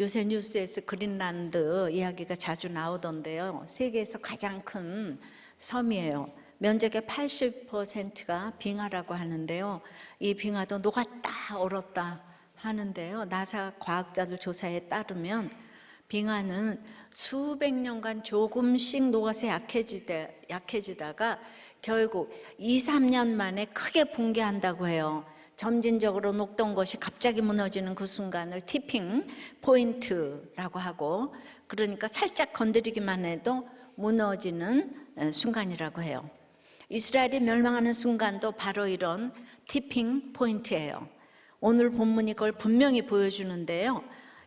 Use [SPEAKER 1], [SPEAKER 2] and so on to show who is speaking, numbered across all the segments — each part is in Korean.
[SPEAKER 1] 요새 뉴스에서 그린란드 이야기가 자주 나오던데요. 세계에서 가장 큰 섬이에요. 면적의 80%가 빙하라고 하는데요. 이 빙하도 녹았다 얼었다 하는데요. 나사 과학자들 조사에 따르면 빙하는 수백 년간 조금씩 녹아서 약해지다가 결국 2, 3년 만에 크게 붕괴한다고 해요. 점진적으로 녹던 것이 갑자기 무너지는 그 순간을 티핑 포인트라고 하고, 그러니까 살짝 건드리기만 해도 무너지는 순간이라고 해요. 이스라엘이 멸망하는 순간도 바로 이런 티핑 포인트예요. 오늘 본문이 그걸 분명히 보여주는데요.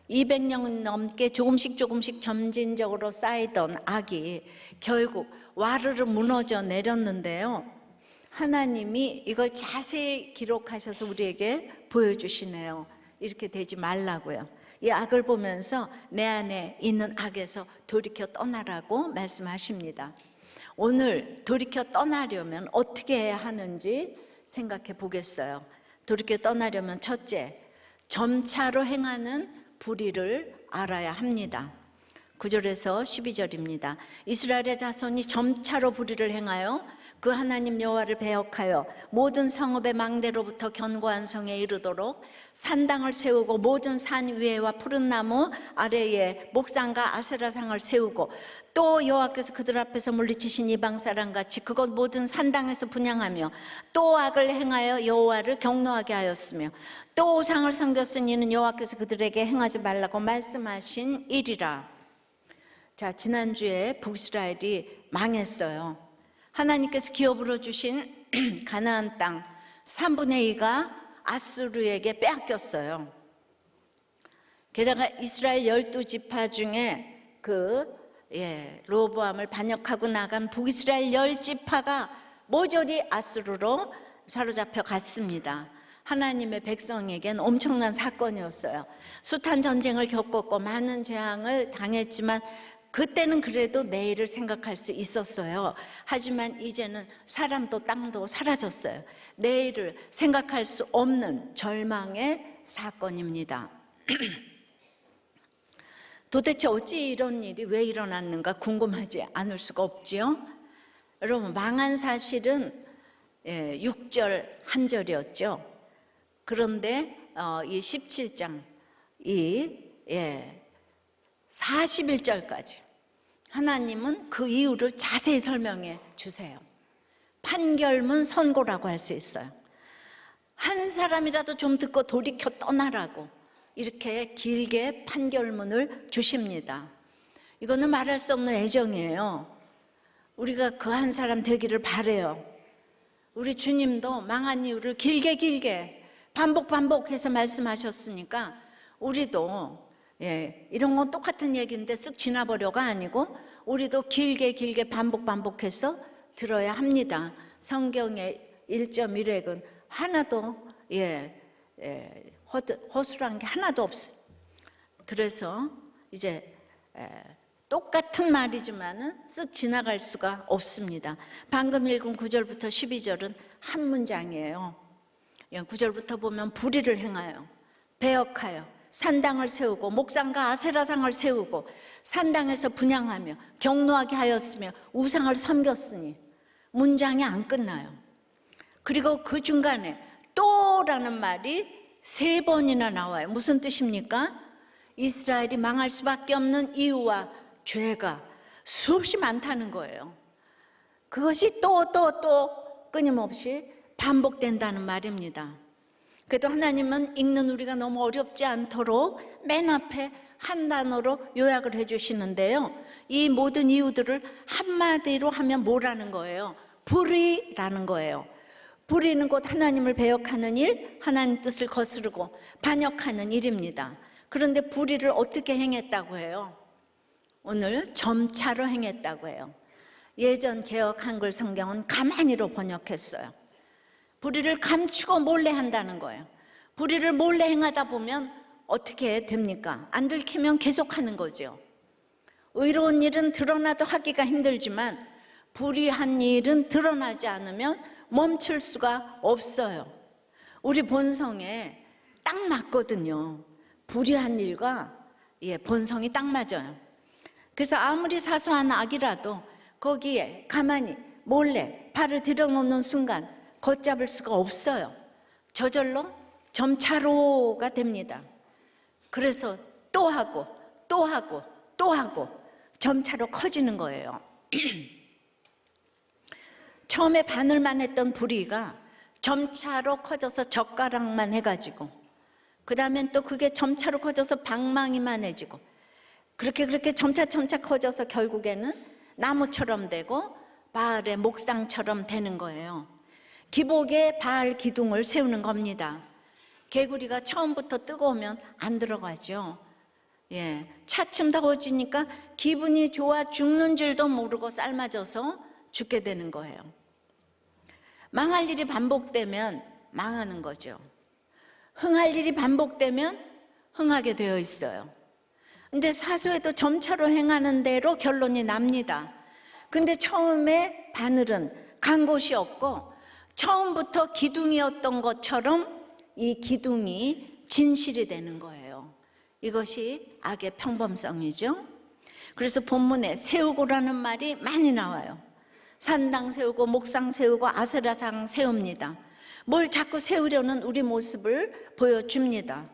[SPEAKER 1] 200년 넘게 조금씩 점진적으로 쌓이던 악이 결국 와르르 무너져 내렸는데요. 하나님이 이걸 자세히 기록하셔서 우리에게 보여주시네요. 이렇게 되지 말라고요. 이 악을 보면서 내 안에 있는 악에서 돌이켜 떠나라고 말씀하십니다. 오늘 돌이켜 떠나려면 어떻게 해야 하는지 생각해 보겠어요. 돌이켜 떠나려면 첫째, 점차로 행하는 불의를 알아야 합니다. 9절에서 12절입니다. 이스라엘의 자손이 점차로 불의를 행하여 그 하나님 여호와를 배역하여 모든 성읍의 망대로부터 견고한 성에 이르도록 산당을 세우고 모든 산 위에와 푸른 나무 아래에 목상과 아세라상을 세우고 또 여호와께서 그들 앞에서 물리치신 이방 사람같이 그것 모든 산당에서 분향하며 또 악을 행하여 여호와를 경노하게 하였으며 또 우상을 섬겼으니 이는 여호와께서 그들에게 행하지 말라고 말씀하신 일이라. 자, 지난주에 북이스라엘이 망했어요. 하나님께서 기업으로 주신 가나안 땅 3분의 2가 아수르에게 빼앗겼어요. 게다가 이스라엘 12지파 중에 로보암을 반역하고 나간 북이스라엘 10지파가 모조리 아수르로 사로잡혀 갔습니다. 하나님의 백성에겐 엄청난 사건이었어요. 숱한 전쟁을 겪었고 많은 재앙을 당했지만 그때는 그래도 내일을 생각할 수 있었어요. 하지만 이제는 사람도 땅도 사라졌어요. 내일을 생각할 수 없는 절망의 사건입니다. 도대체 어찌 이런 일이 왜 일어났는가 궁금하지 않을 수가 없지요. 여러분, 망한 사실은 6절 한 절이었죠. 그런데 이 17장 41절까지 하나님은 그 이유를 자세히 설명해 주세요. 판결문 선고라고 할 수 있어요. 한 사람이라도 좀 듣고 돌이켜 떠나라고 이렇게 길게 판결문을 주십니다. 이거는 말할 수 없는 애정이에요. 우리가 그 한 사람 되기를 바라요. 우리 주님도 망한 이유를 길게 반복해서 말씀하셨으니까 우리도 이런 건 똑같은 얘기인데 쓱 지나버려가 아니고 우리도 길게 반복해서 들어야 합니다. 성경의 1.1획은 하나도 허술한 게 하나도 없어요. 그래서 이제 똑같은 말이지만은 쓱 지나갈 수가 없습니다. 방금 읽은 9절부터 12절은 한 문장이에요. 9절부터 보면 불의를 행하여 배역하여 산당을 세우고 목상과 아세라상을 세우고 산당에서 분향하며 경노하게 하였으며 우상을 섬겼으니 문장이 안 끝나요. 그리고 그 중간에 또라는 말이 3번이나 나와요. 무슨 뜻입니까? 이스라엘이 망할 수밖에 없는 이유와 죄가 수없이 많다는 거예요. 그것이 또 끊임없이 반복된다는 말입니다. 그래도 하나님은 읽는 우리가 너무 어렵지 않도록 맨 앞에 한 단어로 요약을 해주시는데요. 이 모든 이유들을 한마디로 하면 뭐라는 거예요? 불의라는 거예요. 불의는 곧 하나님을 배역하는 일, 하나님 뜻을 거스르고 반역하는 일입니다. 그런데 불의를 어떻게 행했다고 해요? 오늘 점차로 행했다고 해요. 예전 개역 한글 성경은 가만히로 번역했어요. 불의를 감추고 몰래 한다는 거예요. 불의를 몰래 행하다 보면 어떻게 됩니까? 안 들키면 계속하는 거죠. 의로운 일은 드러나도 하기가 힘들지만 불의한 일은 드러나지 않으면 멈출 수가 없어요. 우리 본성에 딱 맞거든요. 불의한 일과 본성이 딱 맞아요. 그래서 아무리 사소한 악이라도 거기에 가만히 몰래 발을 들여놓는 순간 걷잡을 수가 없어요. 저절로 점차로가 됩니다. 그래서 또 하고 또 하고 또 하고 점차로 커지는 거예요. 처음에 바늘만 했던 불의가 점차로 커져서 젓가락만 해가지고, 그 다음엔 또 그게 점차로 커져서 방망이만 해지고, 그렇게 점차 커져서 결국에는 나무처럼 되고 바알의 목상처럼 되는 거예요. 기복에 바알 기둥을 세우는 겁니다. 개구리가 처음부터 뜨거우면 안 들어가죠. 차츰 더워지니까 기분이 좋아 죽는 줄도 모르고 삶아져서 죽게 되는 거예요. 망할 일이 반복되면 망하는 거죠. 흥할 일이 반복되면 흥하게 되어 있어요. 근데 사소해도 점차로 행하는 대로 결론이 납니다. 근데 처음에 바늘은 간 곳이 없고 처음부터 기둥이었던 것처럼 이 기둥이 진실이 되는 거예요. 이것이 악의 평범성이죠. 그래서 본문에 세우고라는 말이 많이 나와요. 산당 세우고 목상 세우고 아세라상 세웁니다. 뭘 자꾸 세우려는 우리 모습을 보여줍니다.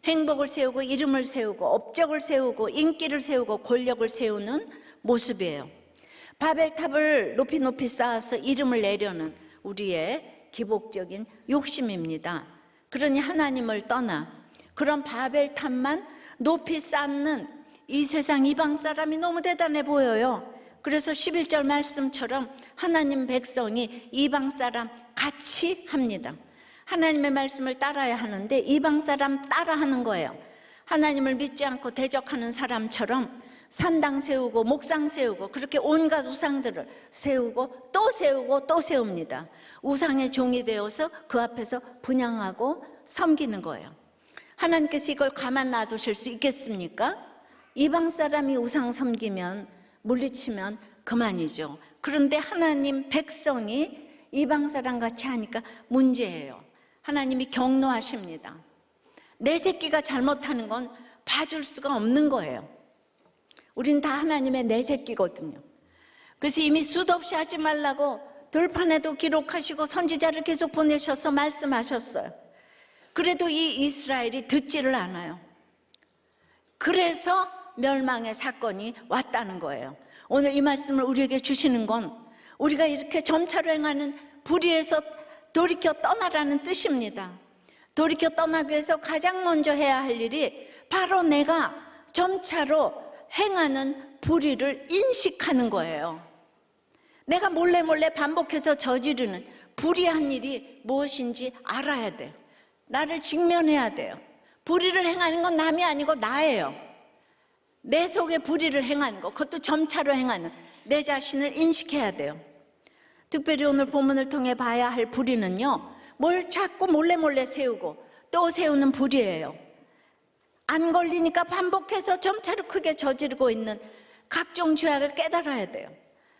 [SPEAKER 1] 행복을 세우고 이름을 세우고 업적을 세우고 인기를 세우고 권력을 세우는 모습이에요. 바벨탑을 높이 쌓아서 이름을 내려는 우리의 기복적인 욕심입니다. 그러니 하나님을 떠나 그런 바벨탑만 높이 쌓는 이 세상 이방 사람이 너무 대단해 보여요. 그래서 11절 말씀처럼 하나님 백성이 이방 사람 같이 합니다. 하나님의 말씀을 따라야 하는데 이방 사람 따라하는 거예요. 하나님을 믿지 않고 대적하는 사람처럼 산당 세우고 목상 세우고 그렇게 온갖 우상들을 세우고 또 세웁니다. 우상의 종이 되어서 그 앞에서 분향하고 섬기는 거예요. 하나님께서 이걸 가만 놔두실 수 있겠습니까? 이방 사람이 우상 섬기면 물리치면 그만이죠. 그런데 하나님 백성이 이방 사람 같이 하니까 문제예요. 하나님이 경노하십니다. 내 새끼가 잘못하는 건 봐줄 수가 없는 거예요. 우린 다 하나님의 내 새끼거든요. 그래서 이미 수도 없이 하지 말라고 들판에도 기록하시고 선지자를 계속 보내셔서 말씀하셨어요. 그래도 이 이스라엘이 듣지를 않아요. 그래서 멸망의 사건이 왔다는 거예요. 오늘 이 말씀을 우리에게 주시는 건 우리가 이렇게 점차로 행하는 불의에서 돌이켜 떠나라는 뜻입니다. 돌이켜 떠나기 위해서 가장 먼저 해야 할 일이 바로 내가 점차로 행하는 불의를 인식하는 거예요. 내가 몰래 반복해서 저지르는 불의한 일이 무엇인지 알아야 돼요. 나를 직면해야 돼요. 불의를 행하는 건 남이 아니고 나예요. 내 속에 불의를 행하는 것, 그것도 점차로 행하는 내 자신을 인식해야 돼요. 특별히 오늘 본문을 통해 봐야 할 불의는요, 뭘 자꾸 몰래 세우고 또 세우는 불의예요. 안 걸리니까 반복해서 점차로 크게 저지르고 있는 각종 죄악을 깨달아야 돼요.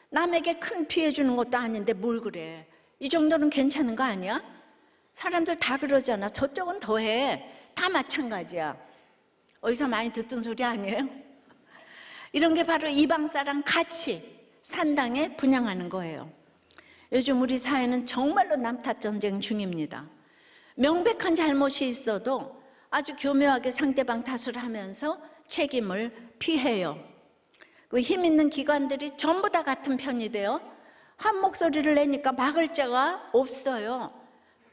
[SPEAKER 1] 남에게 큰 피해 주는 것도 아닌데 뭘 그래? 이 정도는 괜찮은 거 아니야? 사람들 다 그러잖아. 저쪽은 더해. 다 마찬가지야. 어디서 많이 듣던 소리 아니에요? 이런 게 바로 이방 사람 같이 산당에 분향하는 거예요. 요즘 우리 사회는 정말로 남탓 전쟁 중입니다. 명백한 잘못이 있어도 아주 교묘하게 상대방 탓을 하면서 책임을 피해요. 힘 있는 기관들이 전부 다 같은 편이 돼요. 한 목소리를 내니까 막을 자가 없어요.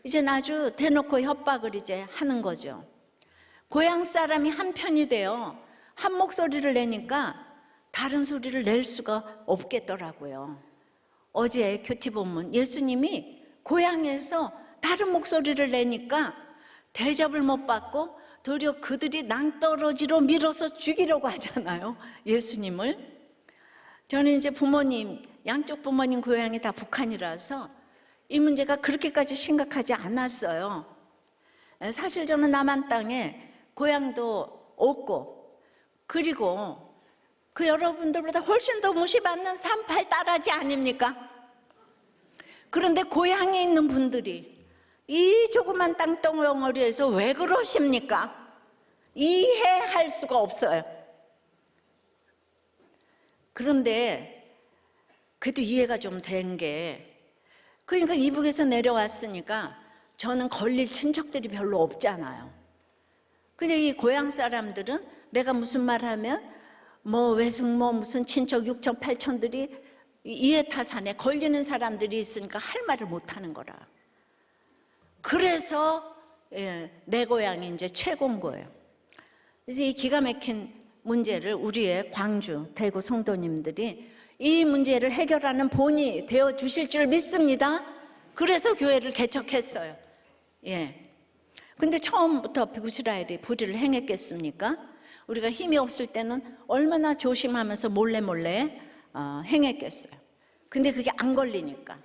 [SPEAKER 1] 이젠 아주 대놓고 협박을 이제 하는 거죠. 고향 사람이 한 편이 돼요. 한 목소리를 내니까 다른 소리를 낼 수가 없겠더라고요. 어제 큐티 본문 예수님이 고향에서 다른 목소리를 내니까 대접을 못 받고 도리어 그들이 낭떠러지로 밀어서 죽이려고 하잖아요. 예수님을. 저는 이제 부모님, 양쪽 부모님 고향이 다 북한이라서 이 문제가 그렇게까지 심각하지 않았어요. 사실 저는 남한 땅에 고향도 없고, 그리고 그 여러분들보다 훨씬 더 무시받는 38 딸아지 아닙니까? 그런데 고향에 있는 분들이 이 조그만 땅덩어리에서 왜 그러십니까? 이해할 수가 없어요. 그런데 그래도 이해가 좀 된 게, 그러니까 이북에서 내려왔으니까 저는 걸릴 친척들이 별로 없잖아요. 근데 이 고향 사람들은 내가 무슨 말 하면 외숙모 무슨 친척 6천 8천들이 이해타산에 걸리는 사람들이 있으니까 할 말을 못 하는 거라. 그래서 내 고향이 이제 최고인 거예요. 그래서 이 기가 막힌 문제를 우리의 광주, 대구 성도님들이 이 문제를 해결하는 본이 되어 주실 줄 믿습니다. 그래서 교회를 개척했어요. 근데 처음부터 북이스라엘이 불의를 행했겠습니까? 우리가 힘이 없을 때는 얼마나 조심하면서 몰래 행했겠어요. 근데 그게 안 걸리니까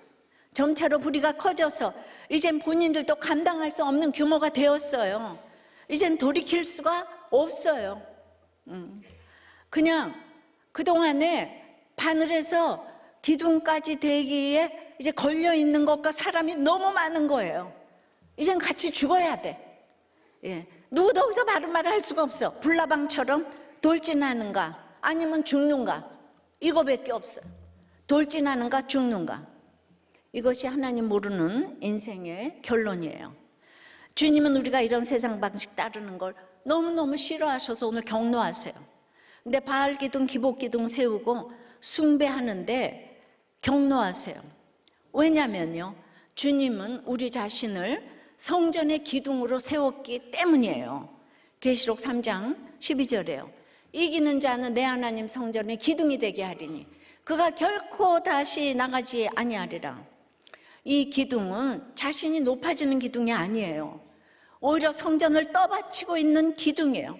[SPEAKER 1] 점차로 불의가 커져서 이젠 본인들도 감당할 수 없는 규모가 되었어요. 이젠 돌이킬 수가 없어요. 그냥 그동안에 바늘에서 기둥까지 되기에 이제 걸려 있는 것과 사람이 너무 많은 거예요. 이젠 같이 죽어야 돼. 누구도 여기서 바른 말을 할 수가 없어. 불나방처럼 돌진하는가 아니면 죽는가, 이거밖에 없어요. 돌진하는가 죽는가. 이것이 하나님 모르는 인생의 결론이에요. 주님은 우리가 이런 세상 방식 따르는 걸 너무너무 싫어하셔서 오늘 격노하세요. 근데 바알 기둥, 기복 기둥 세우고 숭배하는데 격노하세요. 왜냐면요, 주님은 우리 자신을 성전의 기둥으로 세웠기 때문이에요. 계시록 3장 12절에요. 이기는 자는 내 하나님 성전의 기둥이 되게 하리니 그가 결코 다시 나가지 아니하리라. 이 기둥은 자신이 높아지는 기둥이 아니에요. 오히려 성전을 떠받치고 있는 기둥이에요.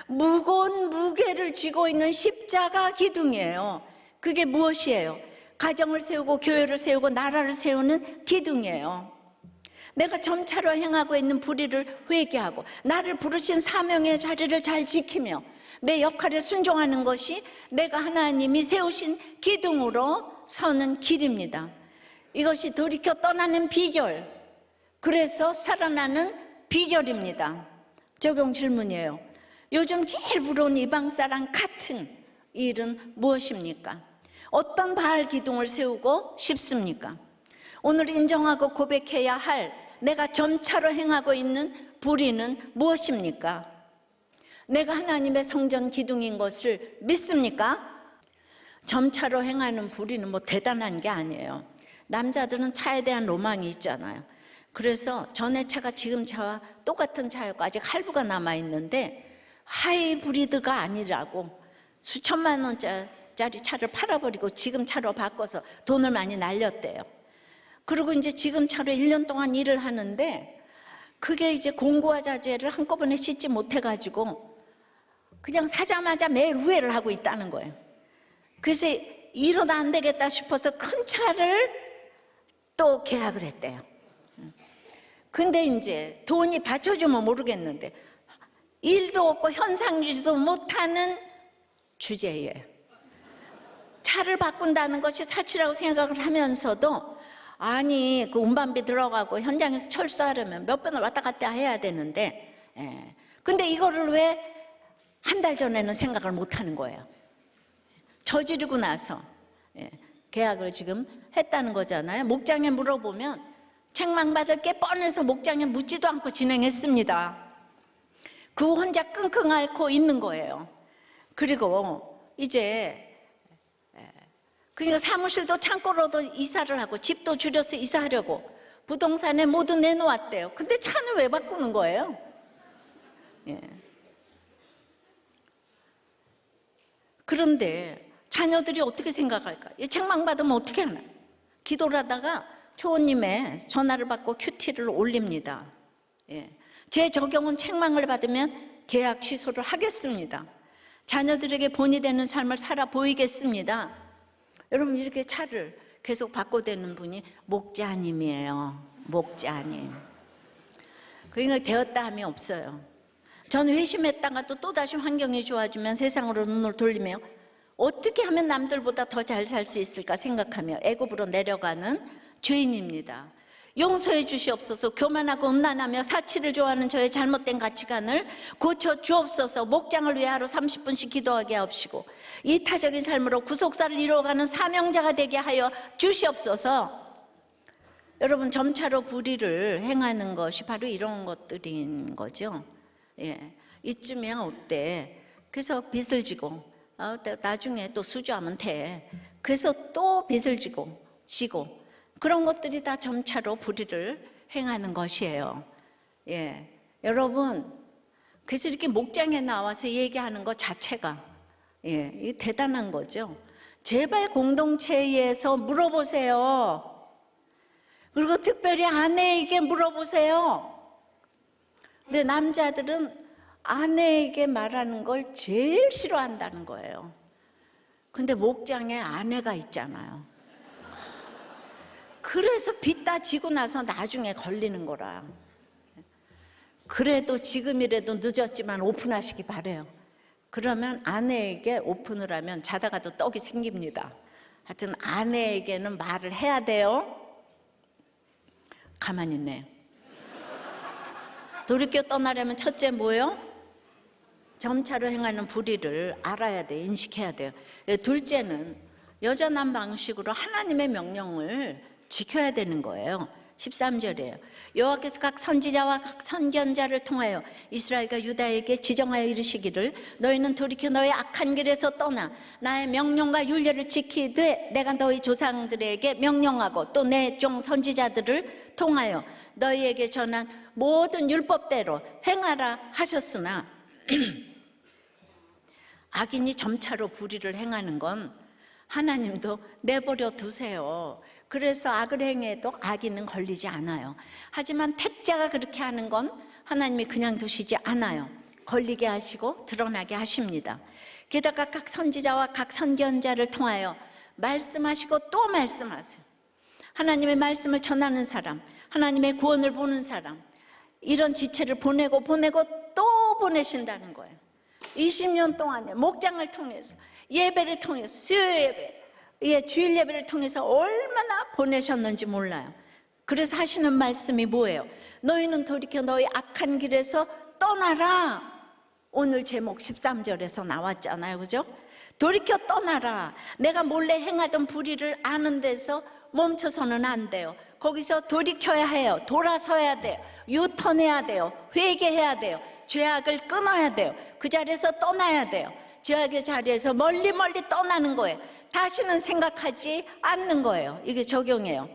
[SPEAKER 1] 무거운 무게를 쥐고 있는 십자가 기둥이에요. 그게 무엇이에요? 가정을 세우고 교회를 세우고 나라를 세우는 기둥이에요. 내가 점차로 행하고 있는 불의를 회개하고 나를 부르신 사명의 자리를 잘 지키며 내 역할에 순종하는 것이 내가 하나님이 세우신 기둥으로 서는 길입니다. 이것이 돌이켜 떠나는 비결, 그래서 살아나는 비결입니다. 적용 질문이에요. 요즘 제일 부러운 이방사랑 같은 일은 무엇입니까? 어떤 바알 기둥을 세우고 싶습니까? 오늘 인정하고 고백해야 할 내가 점차로 행하고 있는 불의는 무엇입니까? 내가 하나님의 성전 기둥인 것을 믿습니까? 점차로 행하는 불의는 대단한 게 아니에요. 남자들은 차에 대한 로망이 있잖아요. 그래서 전에 차가 지금 차와 똑같은 차였고 아직 할부가 남아있는데 하이브리드가 아니라고 수천만 원짜리 차를 팔아버리고 지금 차로 바꿔서 돈을 많이 날렸대요. 그리고 이제 지금 차로 1년 동안 일을 하는데 그게 이제 공구와 자재를 한꺼번에 싣지 못해가지고 그냥 사자마자 매일 후회를 하고 있다는 거예요. 그래서 이러다 안 되겠다 싶어서 큰 차를 또 계약을 했대요. 근데 이제 돈이 받쳐주면 모르겠는데 일도 없고 현상 유지도 못하는 주제예요. 차를 바꾼다는 것이 사치라고 생각을 하면서도 아니 그 운반비 들어가고 현장에서 철수하려면 몇 번을 왔다 갔다 해야 되는데 근데 이거를 왜 한 달 전에는 생각을 못하는 거예요. 저지르고 나서 계약을 지금 했다는 거잖아요. 목장에 물어보면 책망받을 게 뻔해서 목장에 묻지도 않고 진행했습니다. 그 혼자 끙끙 앓고 있는 거예요. 그리고 이제 그러니까 사무실도 창고로도 이사를 하고 집도 줄여서 이사하려고 부동산에 모두 내놓았대요. 근데 차는 왜 바꾸는 거예요? 그런데 자녀들이 어떻게 생각할까? 책망받으면 어떻게 하나? 기도를 하다가 초원님의 전화를 받고 큐티를 올립니다. 제 적용은 책망을 받으면 계약 취소를 하겠습니다. 자녀들에게 본이 되는 삶을 살아 보이겠습니다. 여러분 이렇게 차를 계속 바꿔대는 분이 목자님이에요. 목자님. 그러니까 되었다 함이 없어요. 저는 회심했다가 또다시 환경이 좋아지면 세상으로 눈을 돌리며 어떻게 하면 남들보다 더 잘 살 수 있을까 생각하며 애굽으로 내려가는 죄인입니다. 용서해 주시옵소서. 교만하고 음란하며 사치를 좋아하는 저의 잘못된 가치관을 고쳐 주옵소서. 목장을 위해 하루 30분씩 기도하게 하옵시고 이타적인 삶으로 구속사를 이루어가는 사명자가 되게 하여 주시옵소서. 여러분 점차로 불의를 행하는 것이 바로 이런 것들인 거죠. 예, 이쯤이야 어때? 그래서 빚을 지고 나중에 또 수주하면 돼. 그래서 또 빚을 지고 그런 것들이 다 점차로 불의를 행하는 것이에요. 예, 여러분 그래서 이렇게 목장에 나와서 얘기하는 것 자체가 이게 대단한 거죠. 제발 공동체에서 물어보세요. 그리고 특별히 아내에게 물어보세요. 근데 남자들은 아내에게 말하는 걸 제일 싫어한다는 거예요. 근데 목장에 아내가 있잖아요. 그래서 빚 다 지고 나서 나중에 걸리는 거라. 그래도 지금이라도 늦었지만 오픈하시기 바래요. 그러면 아내에게 오픈을 하면 자다가도 떡이 생깁니다. 하여튼 아내에게는 말을 해야 돼요. 가만히 있네요. 돌이켜 떠나려면 첫째 뭐예요? 점차로 행하는 불의를 알아야 돼요. 인식해야 돼요. 둘째는 여전한 방식으로 하나님의 명령을 지켜야 되는 거예요. 13절이에요. 여호와께서 각 선지자와 각 선견자를 통하여 이스라엘과 유다에게 지정하여 이르시기를 너희는 돌이켜 너희 악한 길에서 떠나 나의 명령과 율례를 지키되 내가 너희 조상들에게 명령하고 또 내 종 선지자들을 통하여 너희에게 전한 모든 율법대로 행하라 하셨으나 악인이 점차로 불의를 행하는 건 하나님도 내버려 두세요. 그래서 악을 행해도 악인은 걸리지 않아요. 하지만 택자가 그렇게 하는 건 하나님이 그냥 두시지 않아요. 걸리게 하시고 드러나게 하십니다. 게다가 각 선지자와 각 선견자를 통하여 말씀하시고 또 말씀하세요. 하나님의 말씀을 전하는 사람, 하나님의 구원을 보는 사람, 이런 지체를 보내고 또 보내신다는 거예요. 20년 동안에 목장을 통해서, 예배를 통해서, 수요 예배, 주일 예배를 통해서 얼마나 보내셨는지 몰라요. 그래서 하시는 말씀이 뭐예요? 너희는 돌이켜 너희 악한 길에서 떠나라. 오늘 제목 13절에서 나왔잖아요, 그죠? 돌이켜 떠나라. 내가 몰래 행하던 불의를 아는 데서 멈춰서는 안 돼요. 거기서 돌이켜야 해요. 돌아서야 돼요. 유턴해야 돼요. 회개해야 돼요. 죄악을 끊어야 돼요. 그 자리에서 떠나야 돼요. 죄악의 자리에서 멀리 떠나는 거예요. 다시는 생각하지 않는 거예요. 이게 적용해요.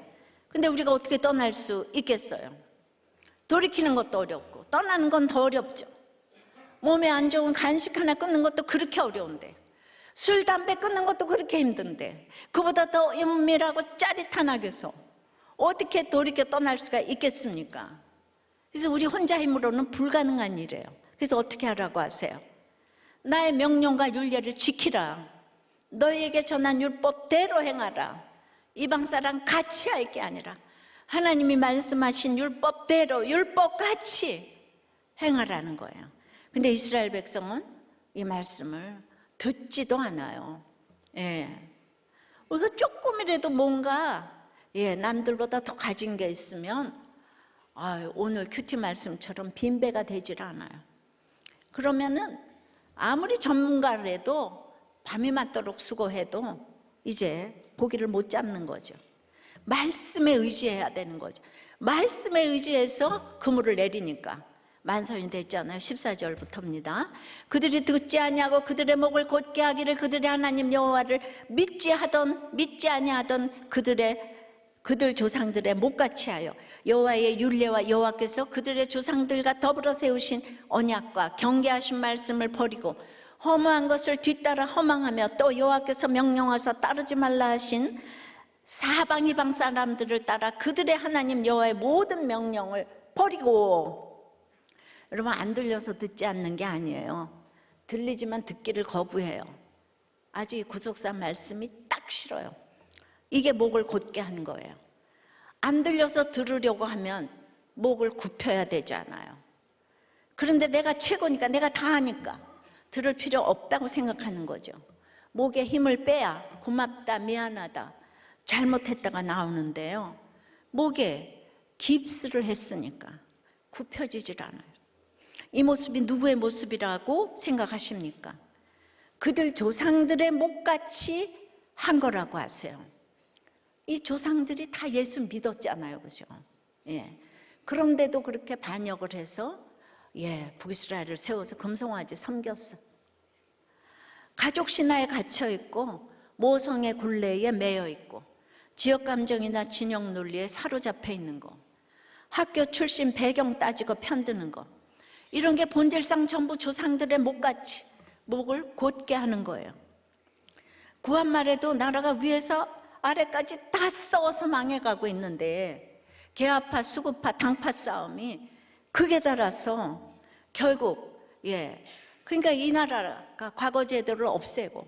[SPEAKER 1] 근데 우리가 어떻게 떠날 수 있겠어요? 돌이키는 것도 어렵고 떠나는 건 더 어렵죠. 몸에 안 좋은 간식 하나 끊는 것도 그렇게 어려운데, 술, 담배 끊는 것도 그렇게 힘든데, 그보다 더 은밀하고 짜릿한 악에서 어떻게 돌이켜 떠날 수가 있겠습니까? 그래서 우리 혼자 힘으로는 불가능한 일이에요. 그래서 어떻게 하라고 하세요? 나의 명령과 율례를 지키라. 너희에게 전한 율법대로 행하라. 이방 사람 같이 할 게 아니라 하나님이 말씀하신 율법대로 율법같이 행하라는 거예요. 근데 이스라엘 백성은 이 말씀을 듣지도 않아요. 우리가 조금이라도 뭔가 남들보다 더 가진 게 있으면 오늘 큐티 말씀처럼 빈배가 되질 않아요. 그러면은 아무리 전문가라도 밤이 맞도록 수고해도 이제 고기를 못 잡는 거죠. 말씀에 의지해야 되는 거죠. 말씀에 의지해서 그물을 내리니까 만선이 됐잖아요. 14절부터입니다. 그들이 듣지 아니하고 그들의 목을 곧게 하기를 그들의 하나님 여호와를 믿지 아니하던 그들 조상들의 목같이 하여 여호와의 율례와 여호와께서 그들의 조상들과 더불어 세우신 언약과 경계하신 말씀을 버리고 허무한 것을 뒤따라 허망하며 또 여호와께서 명령하사 따르지 말라 하신 사방 이방 사람들을 따라 그들의 하나님 여호와의 모든 명령을 버리고. 여러분, 안 들려서 듣지 않는 게 아니에요. 들리지만 듣기를 거부해요. 아주 이 구속사 말씀이 딱 싫어요. 이게 목을 곧게 한 거예요. 안 들려서 들으려고 하면 목을 굽혀야 되잖아요. 그런데 내가 최고니까, 내가 다 하니까 들을 필요 없다고 생각하는 거죠. 목에 힘을 빼야 고맙다, 미안하다, 잘못했다가 나오는데요, 목에 깁스를 했으니까 굽혀지질 않아요. 이 모습이 누구의 모습이라고 생각하십니까? 그들 조상들의 목같이 한 거라고 하세요. 이 조상들이 다 예수 믿었잖아요, 그죠? 예. 그런데도 그렇게 반역을 해서 북이스라엘을 세워서 금송아지 섬겼어. 가족 신화에 갇혀 있고, 모성의 굴레에 매여 있고, 지역 감정이나 진영 논리에 사로잡혀 있는 거, 학교 출신 배경 따지고 편드는 거, 이런 게 본질상 전부 조상들의 목같이 목을 곧게 하는 거예요. 구한말에도 나라가 위에서 아래까지 다 썩어서 망해가고 있는데, 계아파, 수구파, 당파 싸움이 극에 달아서 결국 그러니까 이 나라가 과거 제도를 없애고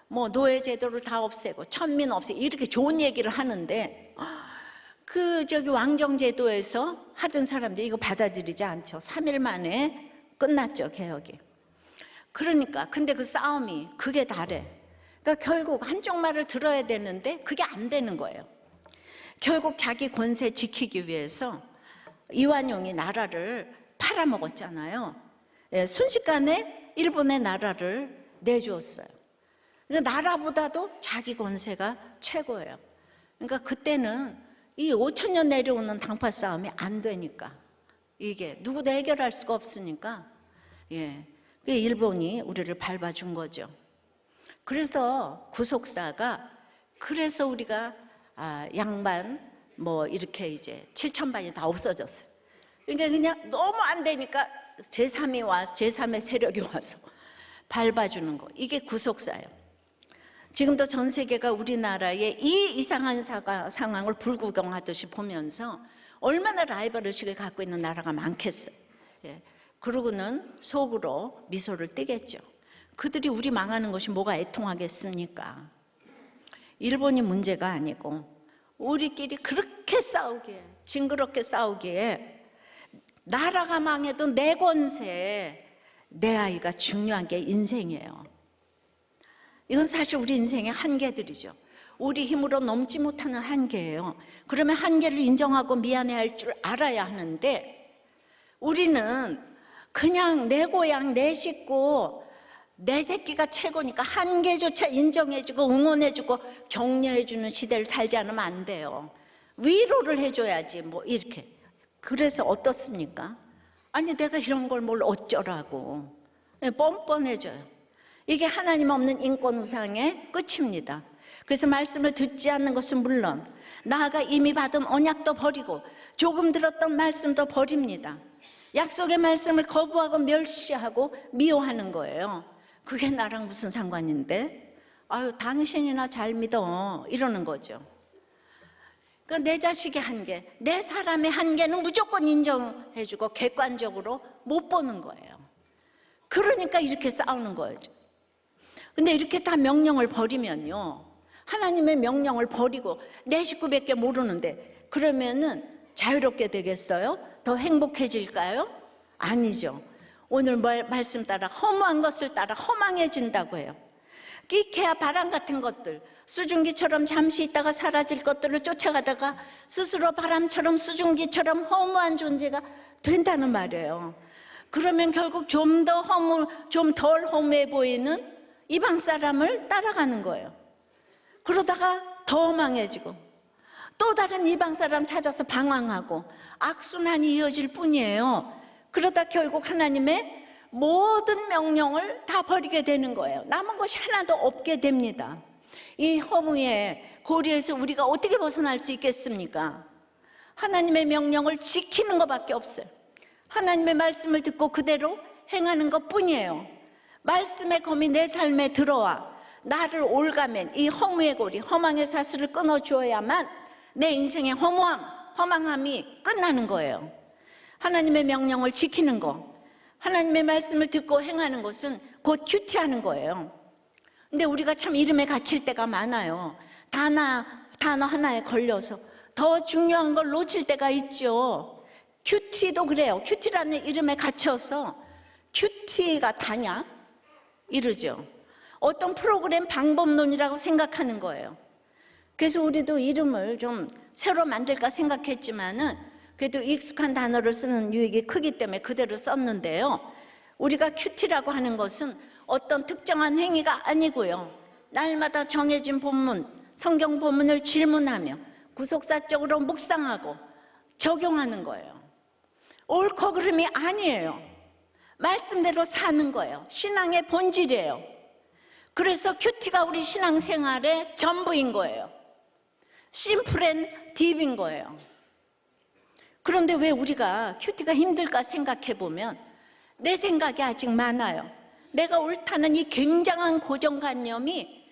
[SPEAKER 1] 뭐 노예 제도를 다 없애고 천민 없애고 이렇게 좋은 얘기를 하는데, 왕정 제도에서 하던 사람들이 이거 받아들이지 않죠. 3일 만에 끝났죠, 개혁이. 그러니까 근데 그 싸움이 극에 달해. 그러니까 결국 한쪽 말을 들어야 되는데 그게 안 되는 거예요. 결국 자기 권세 지키기 위해서 이완용이 나라를 팔아먹었잖아요. 순식간에 일본의 나라를 내주었어요. 그러니까 나라보다도 자기 권세가 최고예요. 그러니까 그때는 이 5,000년 내려오는 당파 싸움이 안 되니까, 이게 누구도 해결할 수가 없으니까 일본이 우리를 밟아준 거죠. 그래서 구속사가, 그래서 우리가 양반 뭐 이렇게 이제 7,000반이 다 없어졌어요. 그러니까 그냥 너무 안 되니까 제3이 와서, 제3의 세력이 와서 밟아주는 거, 이게 구속사예요. 지금도 전 세계가 우리나라의 이 이상한 상황을 불구경하듯이 보면서 얼마나 라이벌 의식을 갖고 있는 나라가 많겠어요. 그러고는 속으로 미소를 띠겠죠. 그들이 우리 망하는 것이 뭐가 애통하겠습니까? 일본이 문제가 아니고 우리끼리 그렇게 싸우기에, 징그럽게 싸우기에, 나라가 망해도 내 권세, 내 아이가 중요한 게 인생이에요. 이건 사실 우리 인생의 한계들이죠. 우리 힘으로 넘지 못하는 한계예요. 그러면 한계를 인정하고 미안해할 줄 알아야 하는데, 우리는 그냥 내 고향, 내 식구, 내 새끼가 최고니까 한계조차 인정해주고 응원해주고 격려해주는 시대를 살지 않으면 안 돼요. 위로를 해줘야지 뭐 이렇게. 그래서 어떻습니까? 아니 내가 이런 걸 뭘 어쩌라고. 뻔뻔해져요. 이게 하나님 없는 인권 우상의 끝입니다. 그래서 말씀을 듣지 않는 것은 물론 나아가 이미 받은 언약도 버리고 조금 들었던 말씀도 버립니다. 약속의 말씀을 거부하고 멸시하고 미워하는 거예요. 그게 나랑 무슨 상관인데? 아유, 당신이나 잘 믿어. 이러는 거죠. 그러니까 내 자식의 한계, 내 사람의 한계는 무조건 인정해주고 객관적으로 못 보는 거예요. 그러니까 이렇게 싸우는 거예요. 근데 이렇게 다 명령을 버리면요, 하나님의 명령을 버리고 내 식구밖에 모르는데 그러면은 자유롭게 되겠어요? 더 행복해질까요? 아니죠. 오늘 말씀 따라 허무한 것을 따라 허망해진다고 해요. 끼케야 바람 같은 것들, 수증기처럼 잠시 있다가 사라질 것들을 쫓아가다가 스스로 바람처럼 수증기처럼 허무한 존재가 된다는 말이에요. 그러면 결국 좀 덜 허무해 보이는 이방 사람을 따라가는 거예요. 그러다가 더 망해지고 또 다른 이방 사람 찾아서 방황하고 악순환이 이어질 뿐이에요. 그러다 결국 하나님의 모든 명령을 다 버리게 되는 거예요. 남은 것이 하나도 없게 됩니다. 이 허무의 고리에서 우리가 어떻게 벗어날 수 있겠습니까? 하나님의 명령을 지키는 것밖에 없어요. 하나님의 말씀을 듣고 그대로 행하는 것뿐이에요. 말씀의 검이 내 삶에 들어와 나를 올가맨 이 허무의 고리, 허망의 사슬을 끊어주어야만 내 인생의 허망함이 끝나는 거예요. 하나님의 명령을 지키는 거, 하나님의 말씀을 듣고 행하는 것은 곧 큐티하는 거예요. 근데 우리가 참 이름에 갇힐 때가 많아요. 다나 단어 하나에 걸려서 더 중요한 걸 놓칠 때가 있죠. 큐티도 그래요. 큐티라는 이름에 갇혀서 큐티가 다냐? 이러죠. 어떤 프로그램 방법론이라고 생각하는 거예요. 그래서 우리도 이름을 좀 새로 만들까 생각했지만은 그래도 익숙한 단어를 쓰는 유익이 크기 때문에 그대로 썼는데요. 우리가 큐티라고 하는 것은 어떤 특정한 행위가 아니고요. 날마다 정해진 본문, 성경 본문을 질문하며 구속사적으로 묵상하고 적용하는 거예요. 옳고 그름이 아니에요. 말씀대로 사는 거예요. 신앙의 본질이에요. 그래서 큐티가 우리 신앙생활의 전부인 거예요. 심플 앤 딥인 거예요. 그런데 왜 우리가 큐티가 힘들까 생각해 보면 내 생각이 아직 많아요. 내가 옳다는 이 굉장한 고정관념이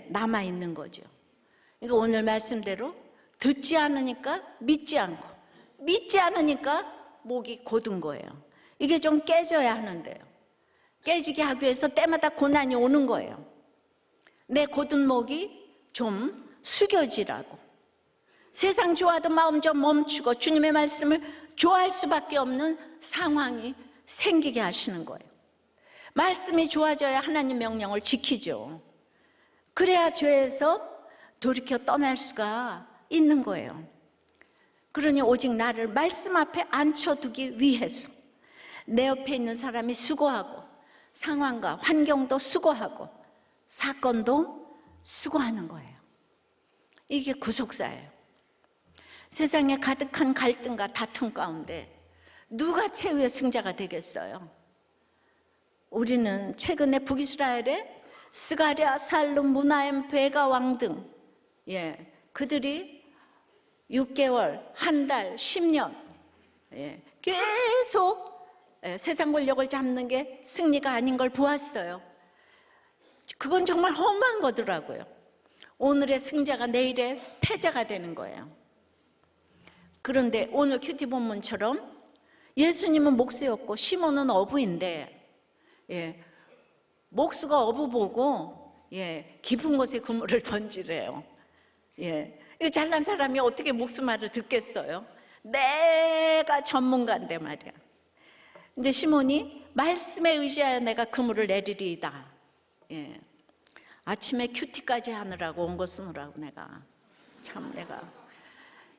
[SPEAKER 1] 남아있는 거죠. 그러니까 오늘 말씀대로 듣지 않으니까 믿지 않고, 믿지 않으니까 목이 곧은 거예요. 이게 좀 깨져야 하는데요. 깨지게 하기 위해서 때마다 고난이 오는 거예요. 내 곧은 목이 좀 숙여지라고. 세상 좋아도 마음 좀 멈추고 주님의 말씀을 좋아할 수밖에 없는 상황이 생기게 하시는 거예요. 말씀이 좋아져야 하나님 명령을 지키죠. 그래야 죄에서 돌이켜 떠날 수가 있는 거예요. 그러니 오직 나를 말씀 앞에 앉혀두기 위해서 내 옆에 있는 사람이 수고하고 상황과 환경도 수고하고 사건도 수고하는 거예요. 이게 구속사예요. 세상에 가득한 갈등과 다툼 가운데 누가 최후의 승자가 되겠어요? 우리는 최근에 북이스라엘에 스가랴, 살룸, 무나엠, 베가 왕 등 그들이 6개월, 한 달, 10년 계속 세상 권력을 잡는 게 승리가 아닌 걸 보았어요. 그건 정말 험한 거더라고요. 오늘의 승자가 내일의 패자가 되는 거예요. 그런데 오늘 큐티 본문처럼 예수님은 목수였고 시몬은 어부인데 목수가 어부 보고 깊은 곳에 그물을 던지래요. 이 잘난 사람이 어떻게 목수 말을 듣겠어요? 내가 전문가인데 말이야. 근데 시몬이 말씀에 의지하여 내가 그물을 내리리이다. 아침에 큐티까지 하느라고 온 거 쓰느라고 내가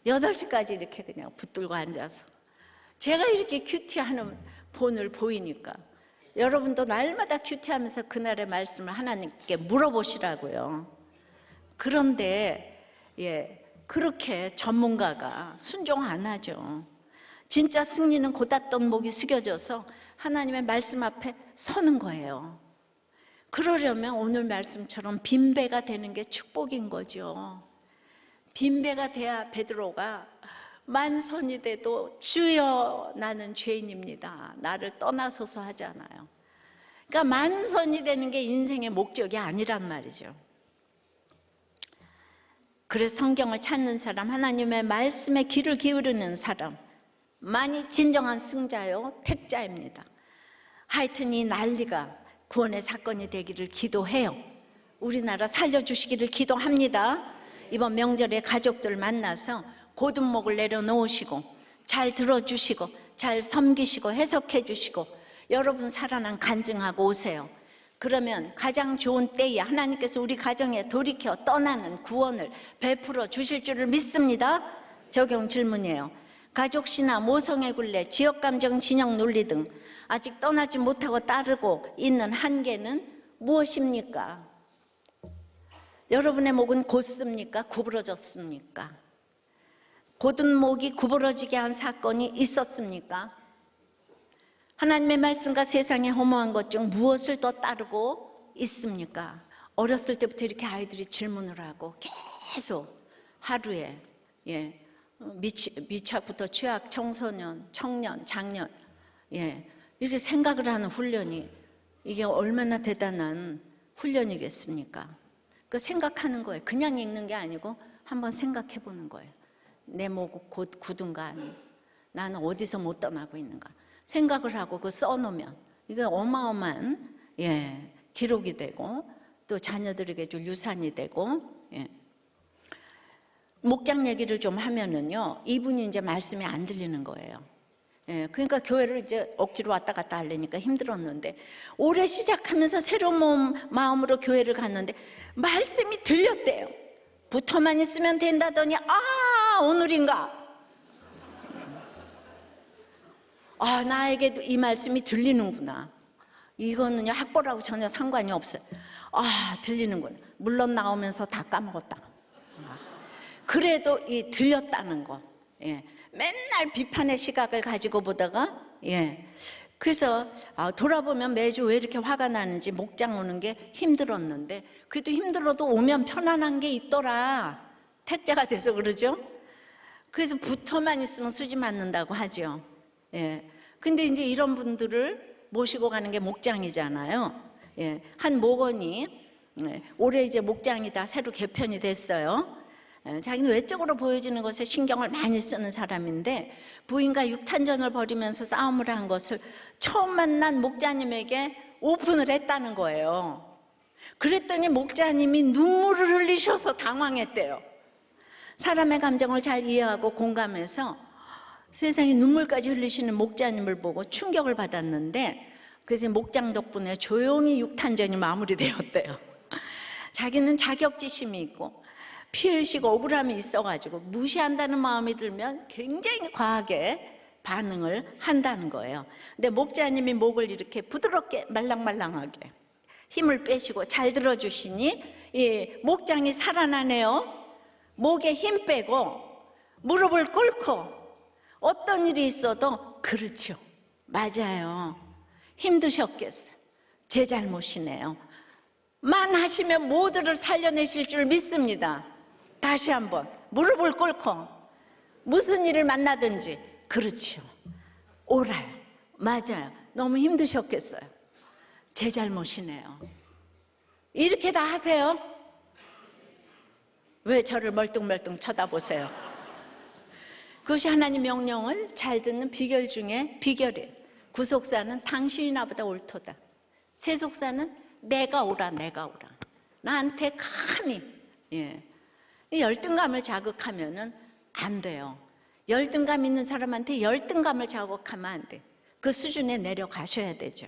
[SPEAKER 1] 8시까지 이렇게 그냥 붙들고 앉아서 제가 이렇게 큐티하는 본을 보이니까 여러분도 날마다 큐티하면서 그날의 말씀을 하나님께 물어보시라고요. 그런데 그렇게 전문가가 순종 안 하죠. 진짜 승리는 곧았던 목이 숙여져서 하나님의 말씀 앞에 서는 거예요. 그러려면 오늘 말씀처럼 빈배가 되는 게 축복인 거죠. 빈배가 돼야 베드로가 만선이 돼도 주여 나는 죄인입니다, 나를 떠나소서 하잖아요. 그러니까 만선이 되는 게 인생의 목적이 아니란 말이죠. 그래서 성경을 찾는 사람, 하나님의 말씀에 귀를 기울이는 사람만이 진정한 승자요 택자입니다. 하여튼 이 난리가 구원의 사건이 되기를 기도해요. 우리나라 살려주시기를 기도합니다. 이번 명절에 가족들 만나서 곧은 목을 내려놓으시고 잘 들어주시고 잘 섬기시고 해석해 주시고 여러분 살아난 간증하고 오세요. 그러면 가장 좋은 때에 하나님께서 우리 가정에 돌이켜 떠나는 구원을 베풀어 주실 줄을 믿습니다. 적용 질문이에요. 가족신화, 모성애 굴레, 지역감정, 진영 논리 등 아직 떠나지 못하고 따르고 있는 한계는 무엇입니까? 여러분의 목은 곧습니까? 구부러졌습니까? 곧은 목이 구부러지게 한 사건이 있었습니까? 하나님의 말씀과 세상의 허무한 것 중 무엇을 더 따르고 있습니까? 어렸을 때부터 이렇게 아이들이 질문을 하고 계속 하루에 미착부터 취학, 청소년, 청년, 장년 이렇게 생각을 하는 훈련이 이게 얼마나 대단한 훈련이겠습니까? 그 생각하는 거예요. 그냥 읽는 게 아니고 한번 생각해 보는 거예요. 내 목 곧 굳은가, 나는 어디서 못 떠나고 있는가 생각을 하고 그 써놓으면 이게 어마어마한 기록이 되고 또 자녀들에게 줄 유산이 되고 목장 얘기를 좀 하면은요, 이분이 이제 말씀이 안 들리는 거예요. 예, 그러니까 교회를 이제 억지로 왔다 갔다 하려니까 힘들었는데, 올해 시작하면서 새로운 마음으로 교회를 갔는데 말씀이 들렸대요. 붙어만 있으면 된다더니, 아, 오늘인가? 아, 나에게도 이 말씀이 들리는구나. 이거는요, 학벌하고 전혀 상관이 없어요. 아, 들리는구나. 물론 나오면서 다 까먹었다. 그래도 이 들렸다는 거. 예. 맨날 비판의 시각을 가지고 보다가, 예. 그래서 돌아보면 매주 왜 이렇게 화가 나는지, 목장 오는 게 힘들었는데, 그래도 힘들어도 오면 편안한 게 있더라. 택자가 돼서 그러죠. 그래서 붙어만 있으면 수지 맞는다고 하죠. 예. 근데 이제 이런 분들을 모시고 가는 게 목장이잖아요. 예. 한 목원이 올해 이제 목장이 다 새로 개편이 됐어요. 자기는 외적으로 보여지는 것에 신경을 많이 쓰는 사람인데, 부인과 육탄전을 벌이면서 싸움을 한 것을 처음 만난 목자님에게 오픈을 했다는 거예요. 그랬더니 목자님이 눈물을 흘리셔서 당황했대요. 사람의 감정을 잘 이해하고 공감해서 세상에 눈물까지 흘리시는 목자님을 보고 충격을 받았는데, 그래서 목장 덕분에 조용히 육탄전이 마무리되었대요. 자기는 자격지심이 있고 피해의식, 억울함이 있어가지고 무시한다는 마음이 들면 굉장히 과하게 반응을 한다는 거예요. 근데 목자님이 목을 이렇게 부드럽게 말랑말랑하게 힘을 빼시고 잘 들어주시니 이 목장이 살아나네요. 목에 힘 빼고 무릎을 꿇고 어떤 일이 있어도 그렇죠, 맞아요, 힘드셨겠어요, 제 잘못이네요 만 하시면 모두를 살려내실 줄 믿습니다. 다시 한번 무릎을 꿇고 무슨 일을 만나든지 그렇죠, 옳아요, 맞아요, 너무 힘드셨겠어요, 제 잘못이네요. 이렇게 다 하세요? 왜 저를 멀뚱멀뚱 쳐다보세요? 그것이 하나님 명령을 잘 듣는 비결 중에 비결이에요. 구속사는 당신이 나보다 옳도다. 세속사는 내가 오라, 내가 오라. 나한테 감히, 예. 이 열등감을 자극하면은 안 돼요. 열등감 있는 사람한테 열등감을 자극하면 안 돼. 그 수준에 내려가셔야 되죠.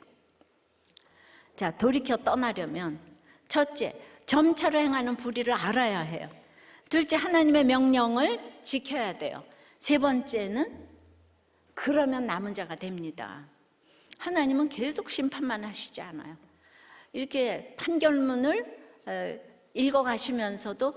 [SPEAKER 1] 자, 돌이켜 떠나려면 첫째, 점차로 행하는 불의를 알아야 해요. 둘째, 하나님의 명령을 지켜야 돼요. 세 번째는 그러면 남은 자가 됩니다. 하나님은 계속 심판만 하시지 않아요. 이렇게 판결문을 읽어가시면서도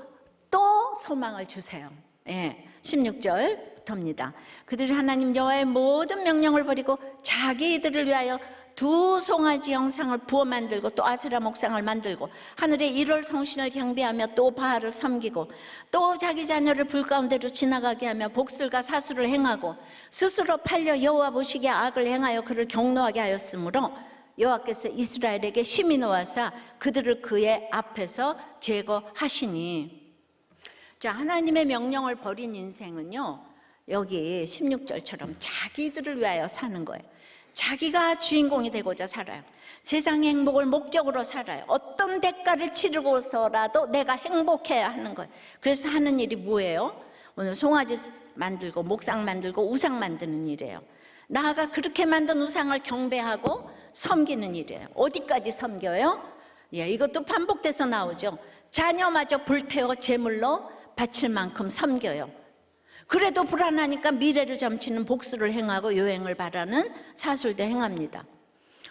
[SPEAKER 1] 또 소망을 주세요. 예, 16절부터입니다. 그들이 하나님 여호와의 모든 명령을 버리고 자기들을 위하여 두 송아지 형상을 부어 만들고 또 아세라 목상을 만들고 하늘의 1월 성신을 경배하며 또 바알을 섬기고 또 자기 자녀를 불 가운데로 지나가게 하며 복술과 사수를 행하고 스스로 팔려 여호와 보시기에 악을 행하여 그를 경노하게 하였으므로 여호와께서 이스라엘에게 심히 노하사 그들을 그의 앞에서 제거하시니. 자, 하나님의 명령을 버린 인생은요, 여기 16절처럼 자기들을 위하여 사는 거예요. 자기가 주인공이 되고자 살아요. 세상의 행복을 목적으로 살아요. 어떤 대가를 치르고서라도 내가 행복해야 하는 거예요. 그래서 하는 일이 뭐예요? 오늘 송아지 만들고 목상 만들고 우상 만드는 일이에요. 나아가 그렇게 만든 우상을 경배하고 섬기는 일이에요. 어디까지 섬겨요? 예, 이것도 반복돼서 나오죠. 자녀마저 불태워 제물로 바칠 만큼 섬겨요. 그래도 불안하니까 미래를 점치는 복수를 행하고 요행을 바라는 사술도 행합니다.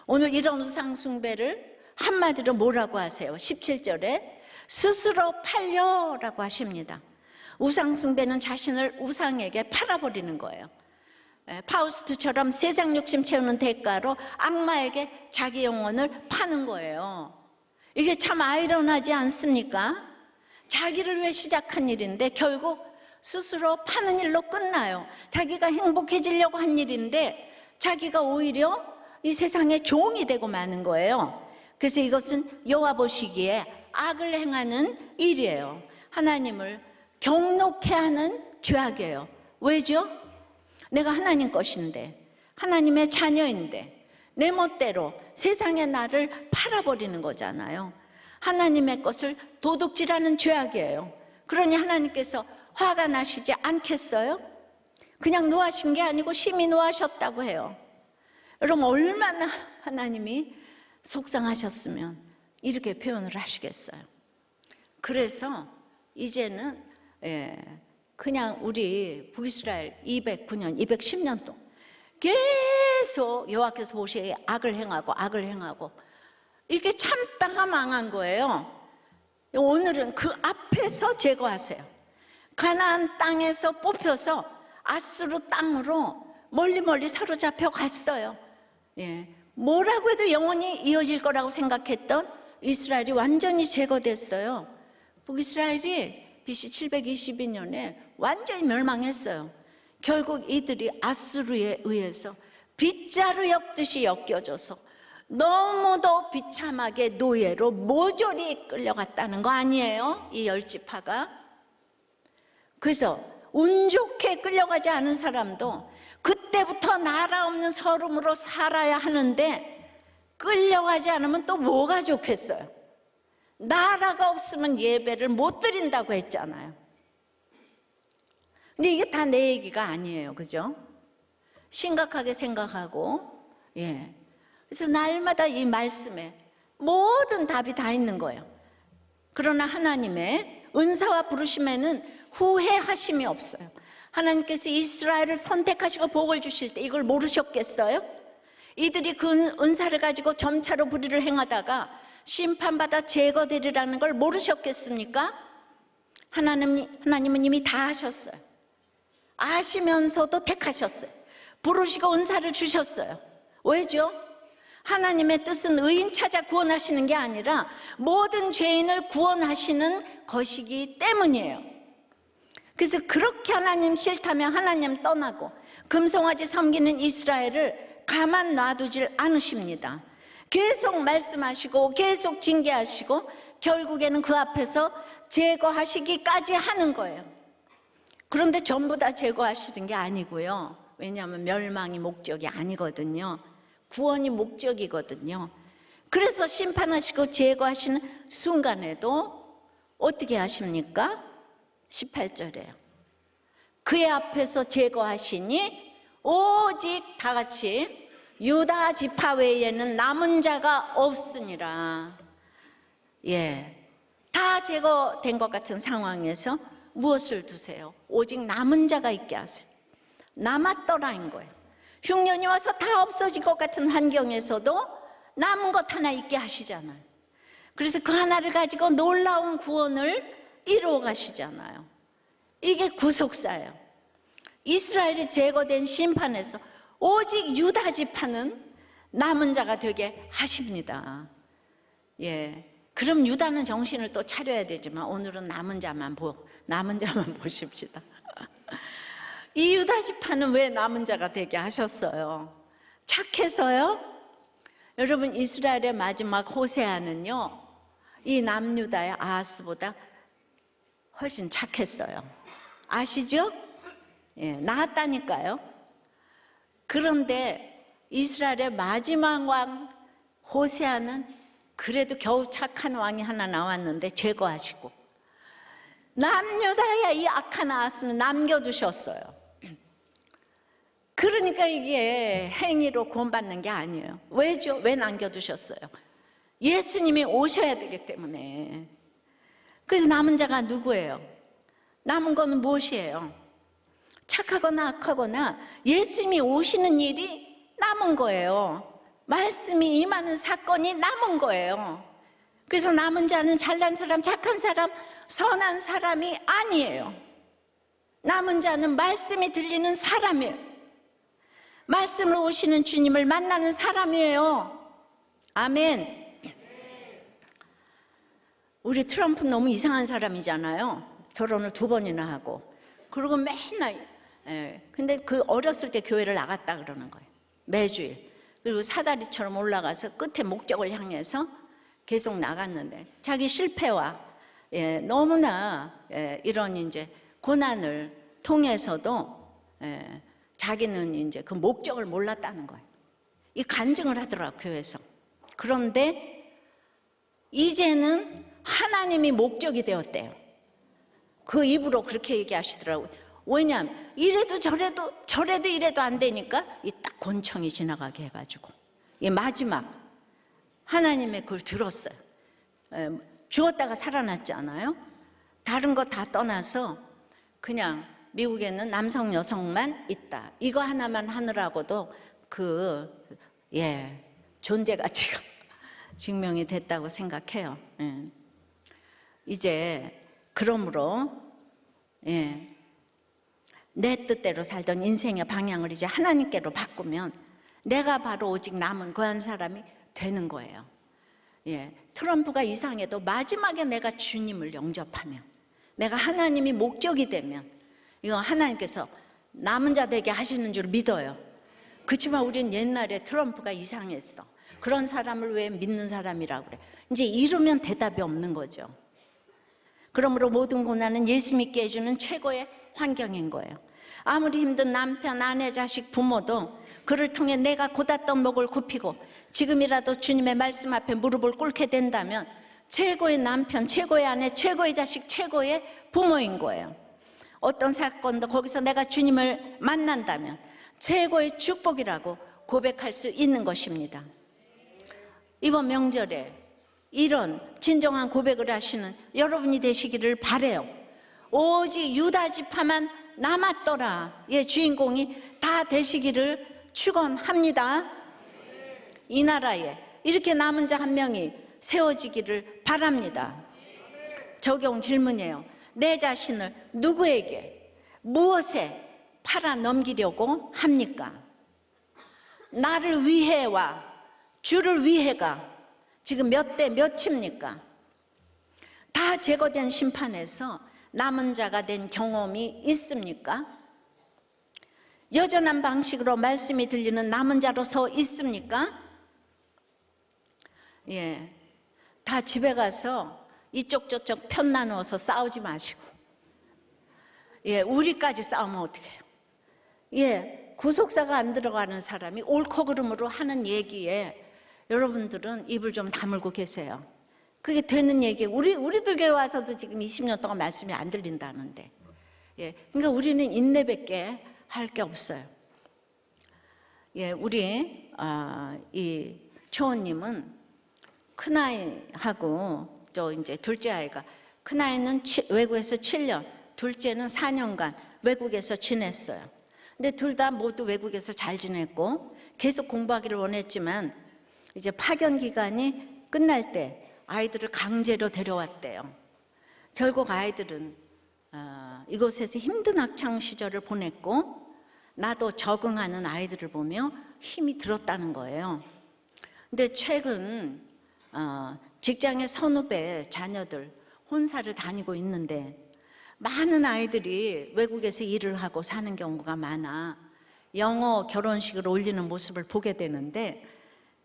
[SPEAKER 1] 오늘 이런 우상 숭배를 한마디로 뭐라고 하세요? 17절에 스스로 팔려라고 하십니다. 우상 숭배는 자신을 우상에게 팔아버리는 거예요. 파우스트처럼 세상 욕심 채우는 대가로 악마에게 자기 영혼을 파는 거예요. 이게 참 아이러니하지 않습니까? 자기를 위해 시작한 일인데 결국 스스로 파는 일로 끝나요. 자기가 행복해지려고 한 일인데 자기가 오히려 이 세상의 종이 되고 마는 거예요. 그래서 이것은 여호와 보시기에 악을 행하는 일이에요. 하나님을 경노케 하는 죄악이에요. 왜죠? 내가 하나님 것인데, 하나님의 자녀인데 내 멋대로 세상의 나를 팔아버리는 거잖아요. 하나님의 것을 도둑질하는 죄악이에요. 그러니 하나님께서 화가 나시지 않겠어요? 그냥 노하신 게 아니고 심히 노하셨다고 해요. 여러분, 얼마나 하나님이 속상하셨으면 이렇게 표현을 하시겠어요. 그래서 이제는 그냥 우리 북이스라엘 209년, 210년 동안 계속 여호와께서 보시기에 악을 행하고 이렇게 참다가 망한 거예요. 오늘은 그 앞에서 제거하세요. 가나안 땅에서 뽑혀서 아수르 땅으로 멀리 사로잡혀 갔어요. 뭐라고 해도 영원히 이어질 거라고 생각했던 이스라엘이 완전히 제거됐어요. 북이스라엘이 BC 722년에 완전히 멸망했어요. 결국 이들이 아수르에 의해서 빗자루 엮듯이 엮여져서 너무도 비참하게 노예로 모조리 끌려갔다는 거 아니에요? 이 10지파가. 그래서 운 좋게 끌려가지 않은 사람도 그때부터 나라 없는 서름으로 살아야 하는데 끌려가지 않으면 또 뭐가 좋겠어요? 나라가 없으면 예배를 못 드린다고 했잖아요. 근데 이게 다 내 얘기가 아니에요. 그죠? 심각하게 생각하고, 그래서 날마다 이 말씀에 모든 답이 다 있는 거예요. 그러나 하나님의 은사와 부르심에는 후회하심이 없어요. 하나님께서 이스라엘을 선택하시고 복을 주실 때 이걸 모르셨겠어요? 이들이 그 은사를 가지고 점차로 불의를 행하다가 심판받아 제거되리라는 걸 모르셨겠습니까? 하나님은 이미 다 하셨어요. 아시면서도 택하셨어요. 부르시고 은사를 주셨어요. 왜죠? 하나님의 뜻은 의인 찾아 구원하시는 게 아니라 모든 죄인을 구원하시는 것이기 때문이에요. 그래서 그렇게 하나님 싫다면 하나님 떠나고 금송아지 섬기는 이스라엘을 가만 놔두질 않으십니다. 계속 말씀하시고 계속 징계하시고 결국에는 그 앞에서 제거하시기까지 하는 거예요. 그런데 전부 다 제거하시는 게 아니고요. 왜냐하면 멸망이 목적이 아니거든요. 구원이 목적이거든요. 그래서 심판하시고 제거하시는 순간에도 어떻게 하십니까? 18절에요. 그의 앞에서 제거하시니 오직 다 같이 유다 지파 외에는 남은 자가 없으니라. 다 제거된 것 같은 상황에서 무엇을 두세요? 오직 남은 자가 있게 하세요. 남았더라인 거예요. 흉년이 와서 다 없어질 것 같은 환경에서도 남은 것 하나 있게 하시잖아요. 그래서 그 하나를 가지고 놀라운 구원을 이루어 가시잖아요. 이게 구속사예요. 이스라엘이 제거된 심판에서 오직 유다 지파는 남은 자가 되게 하십니다. 그럼 유다는 정신을 또 차려야 되지만 오늘은 남은 자만 보십시다. 이 유다 지파는 왜 남은 자가 되게 하셨어요? 착해서요? 여러분, 이스라엘의 마지막 호세아는요, 이 남유다의 아하스보다 훨씬 착했어요. 아시죠? 나았다니까요. 그런데 이스라엘의 마지막 왕 호세아는 그래도 겨우 착한 왕이 하나 나왔는데 제거하시고 남유다의 이 악한 아하스는 남겨두셨어요. 그러니까 이게 행위로 구원받는 게 아니에요. 왜죠? 왜 남겨두셨어요? 예수님이 오셔야 되기 때문에. 그래서 남은 자가 누구예요? 남은 거는 무엇이에요? 착하거나 악하거나 예수님이 오시는 일이 남은 거예요. 말씀이 임하는 사건이 남은 거예요. 그래서 남은 자는 잘난 사람, 착한 사람, 선한 사람이 아니에요. 남은 자는 말씀이 들리는 사람이에요. 말씀으로 오시는 주님을 만나는 사람이에요. 아멘. 우리 트럼프는 너무 이상한 사람이잖아요. 결혼을 2번이나 하고 그리고 맨날 근데 그 어렸을 때 교회를 나갔다 그러는 거예요. 매주일. 그리고 사다리처럼 올라가서 끝에 목적을 향해서 계속 나갔는데 자기 실패와 너무나 이런 이제 고난을 통해서도 자기는 이제 그 목적을 몰랐다는 거예요. 이 간증을 하더라고요, 교회에서. 그런데 이제는 하나님이 목적이 되었대요. 그 입으로 그렇게 얘기하시더라고요. 왜냐하면 이래도 저래도 이래도 안 되니까 이 딱 권총이 지나가게 해가지고 이 마지막 하나님의 그걸 들었어요. 죽었다가 살아났지 않아요? 다른 거 다 떠나서 그냥 미국에는 남성 여성만 있다. 이거 하나만 하느라고도 존재 가치가 증명이 됐다고 생각해요. 이제 그러므로 내 뜻대로 살던 인생의 방향을 이제 하나님께로 바꾸면 내가 바로 오직 남은 그 한 사람이 되는 거예요. 트럼프가 이상해도 마지막에 내가 주님을 영접하면, 내가 하나님이 목적이 되면 이거 하나님께서 남은 자 되게 하시는 줄 믿어요. 그렇지만 우리는 옛날에 트럼프가 이상했어. 그런 사람을 왜 믿는 사람이라고 그래? 이제 이러면 대답이 없는 거죠. 그러므로 모든 고난은 예수 믿게 해주는 최고의 환경인 거예요. 아무리 힘든 남편, 아내, 자식, 부모도 그를 통해 내가 고닫던 목을 굽히고 지금이라도 주님의 말씀 앞에 무릎을 꿇게 된다면 최고의 남편, 최고의 아내, 최고의 자식, 최고의 부모인 거예요. 어떤 사건도 거기서 내가 주님을 만난다면 최고의 축복이라고 고백할 수 있는 것입니다. 이번 명절에 이런 진정한 고백을 하시는 여러분이 되시기를 바라요. 오직 유다 지파만 남았더라. 주인공이 다 되시기를 축원합니다. 이 나라에 이렇게 남은 자 한 명이 세워지기를 바랍니다. 적용 질문이에요. 내 자신을 누구에게, 무엇에 팔아 넘기려고 합니까? 나를 위해와 주를 위해가 지금 몇 대 몇입니까? 다 제거된 심판에서 남은 자가 된 경험이 있습니까? 여전한 방식으로 말씀이 들리는 남은 자로서 있습니까? 다 집에 가서 이쪽 저쪽 편 나누어서 싸우지 마시고 우리까지 싸우면 어떡해요? 구속사가 안 들어가는 사람이 옳고 그름으로 하는 얘기에 여러분들은 입을 좀 다물고 계세요. 그게 되는 얘기예요. 우리들 교회 와서도 지금 20년 동안 말씀이 안 들린다는데. 그러니까 우리는 인내밖에 할 게 없어요. 우리 이 초원님은 큰아이하고 저 이제 둘째 아이가, 큰아이는 외국에서 7년, 둘째는 4년간 외국에서 지냈어요. 근데 둘 다 모두 외국에서 잘 지냈고 계속 공부하기를 원했지만 이제 파견 기간이 끝날 때 아이들을 강제로 데려왔대요. 결국 아이들은 이곳에서 힘든 학창 시절을 보냈고 나도 적응하는 아이들을 보며 힘이 들었다는 거예요. 근데 최근 직장의 선후배 자녀들 혼사를 다니고 있는데 많은 아이들이 외국에서 일을 하고 사는 경우가 많아 영어 결혼식을 올리는 모습을 보게 되는데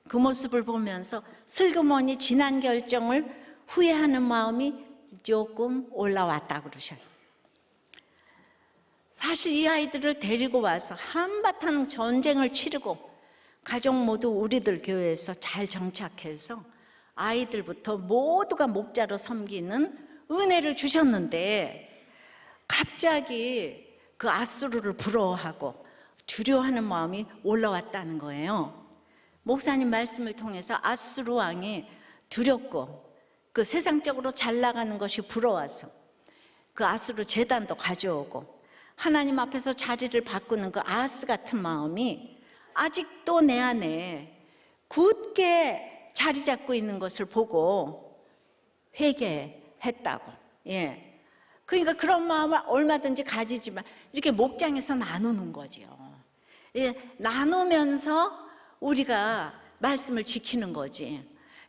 [SPEAKER 1] 그 모습을 보면서 슬그머니 지난 결정을 후회하는 마음이 조금 올라왔다 그러셔요. 사실 이 아이들을 데리고 와서 한바탕 전쟁을 치르고 가족 모두 우리들 교회에서 잘 정착해서 아이들부터 모두가 목자로 섬기는 은혜를 주셨는데 갑자기 그 아수르를 부러워하고 두려워하는 마음이 올라왔다는 거예요. 목사님 말씀을 통해서 아수르 왕이 두렵고 그 세상적으로 잘 나가는 것이 부러워서 그 아수르 제단도 가져오고 하나님 앞에서 자리를 바꾸는 그 아하스 같은 마음이 아직도 내 안에 굳게 자리 잡고 있는 것을 보고 회개했다고. 그러니까 그런 마음을 얼마든지 가지지만 이렇게 목장에서 나누는 거죠. 나누면서 우리가 말씀을 지키는 거지.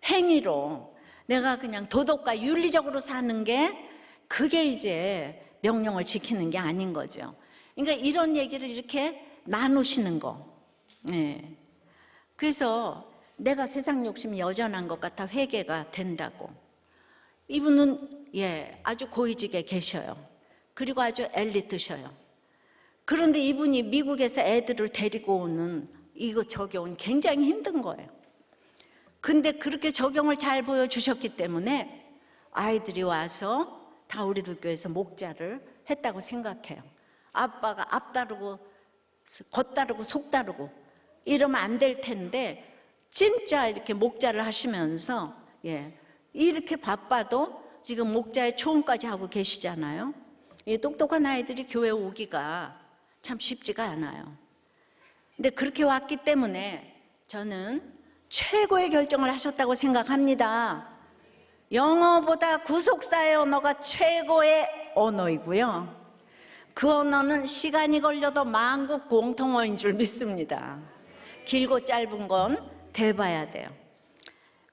[SPEAKER 1] 행위로 내가 그냥 도덕과 윤리적으로 사는 게 그게 이제 명령을 지키는 게 아닌 거죠. 그러니까 이런 얘기를 이렇게 나누시는 거. 그래서 내가 세상 욕심이 여전한 것 같아 회개가 된다고. 이분은 아주 고위직에 계셔요. 그리고 아주 엘리트셔요. 그런데 이분이 미국에서 애들을 데리고 오는 이거 적용은 굉장히 힘든 거예요. 근데 그렇게 적용을 잘 보여주셨기 때문에 아이들이 와서 다 우리들 교회에서 목자를 했다고 생각해요. 아빠가 앞 다르고 겉 다르고 속 다르고 이러면 안 될 텐데 진짜 이렇게 목자를 하시면서 이렇게 바빠도 지금 목자의 초음까지 하고 계시잖아요. 이 똑똑한 아이들이 교회 오기가 참 쉽지가 않아요. 근데 그렇게 왔기 때문에 저는 최고의 결정을 하셨다고 생각합니다. 영어보다 구속사의 언어가 최고의 언어이고요. 그 언어는 시간이 걸려도 만국 공통어인 줄 믿습니다. 길고 짧은 건 대봐야 돼요.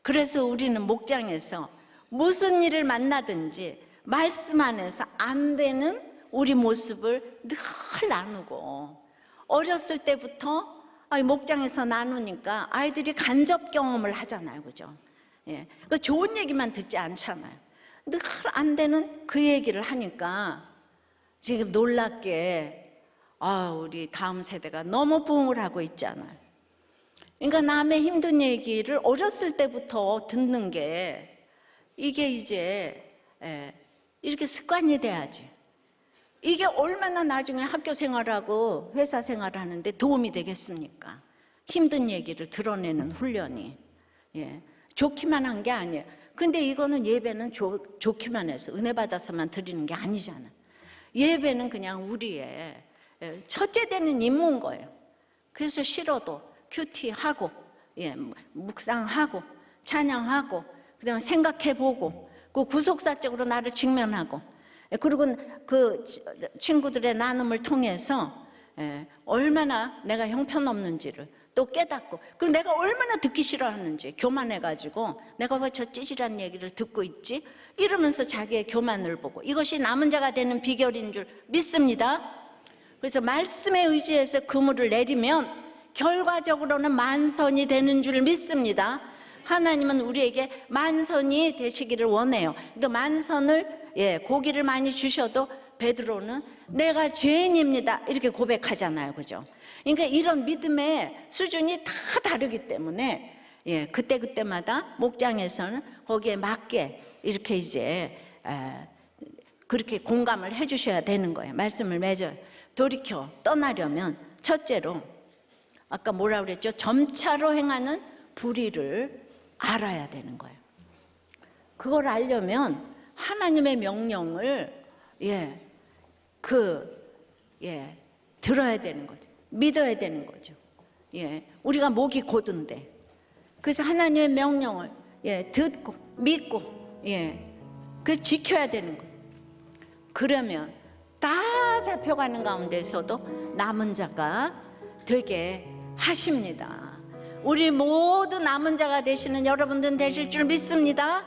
[SPEAKER 1] 그래서 우리는 목장에서 무슨 일을 만나든지 말씀 안에서 안 되는 우리 모습을 늘 나누고, 어렸을 때부터 목장에서 나누니까 아이들이 간접 경험을 하잖아요, 그죠? 좋은 얘기만 듣지 않잖아요. 늘 안 되는 그 얘기를 하니까 지금 놀랍게 우리 다음 세대가 너무 부흥을 하고 있잖아요. 그러니까 남의 힘든 얘기를 어렸을 때부터 듣는 게 이게 이제 이렇게 습관이 돼야지. 이게 얼마나 나중에 학교 생활하고 회사 생활을 하는데 도움이 되겠습니까? 힘든 얘기를 드러내는 훈련이. 좋기만 한 게 아니에요. 근데 이거는 예배는 좋기만 해서 은혜 받아서만 드리는 게 아니잖아요. 예배는 그냥 우리의 첫째 되는 임무인 거예요. 그래서 싫어도 큐티하고 묵상하고 찬양하고 그다음에 생각해보고 그 구속사적으로 나를 직면하고, 그리고 그 친구들의 나눔을 통해서 얼마나 내가 형편없는지를 또 깨닫고, 그리고 내가 얼마나 듣기 싫어하는지 교만해가지고 내가 왜 저 찌질한 얘기를 듣고 있지? 이러면서 자기의 교만을 보고, 이것이 남은 자가 되는 비결인 줄 믿습니다. 그래서 말씀에 의지해서 그물을 내리면 결과적으로는 만선이 되는 줄 믿습니다. 하나님은 우리에게 만선이 되시기를 원해요. 또 만선을 고기를 많이 주셔도 베드로는 내가 죄인입니다 이렇게 고백하잖아요, 그죠? 그러니까 이런 믿음의 수준이 다 다르기 때문에 그때마다 목장에서는 거기에 맞게 이렇게 이제 그렇게 공감을 해주셔야 되는 거예요. 말씀을 맺어요. 돌이켜 떠나려면 첫째로 아까 뭐라 그랬죠? 점차로 행하는 불의를 알아야 되는 거예요. 그걸 알려면 하나님의 명령을 들어야 되는 거죠. 믿어야 되는 거죠. 우리가 목이 고든데, 그래서 하나님의 명령을 듣고 믿고 그 지켜야 되는 거예요. 그러면 다 잡혀가는 가운데서도 남은 자가 되게 하십니다. 우리 모두 남은 자가 되시는 여러분들 되실 줄 믿습니다.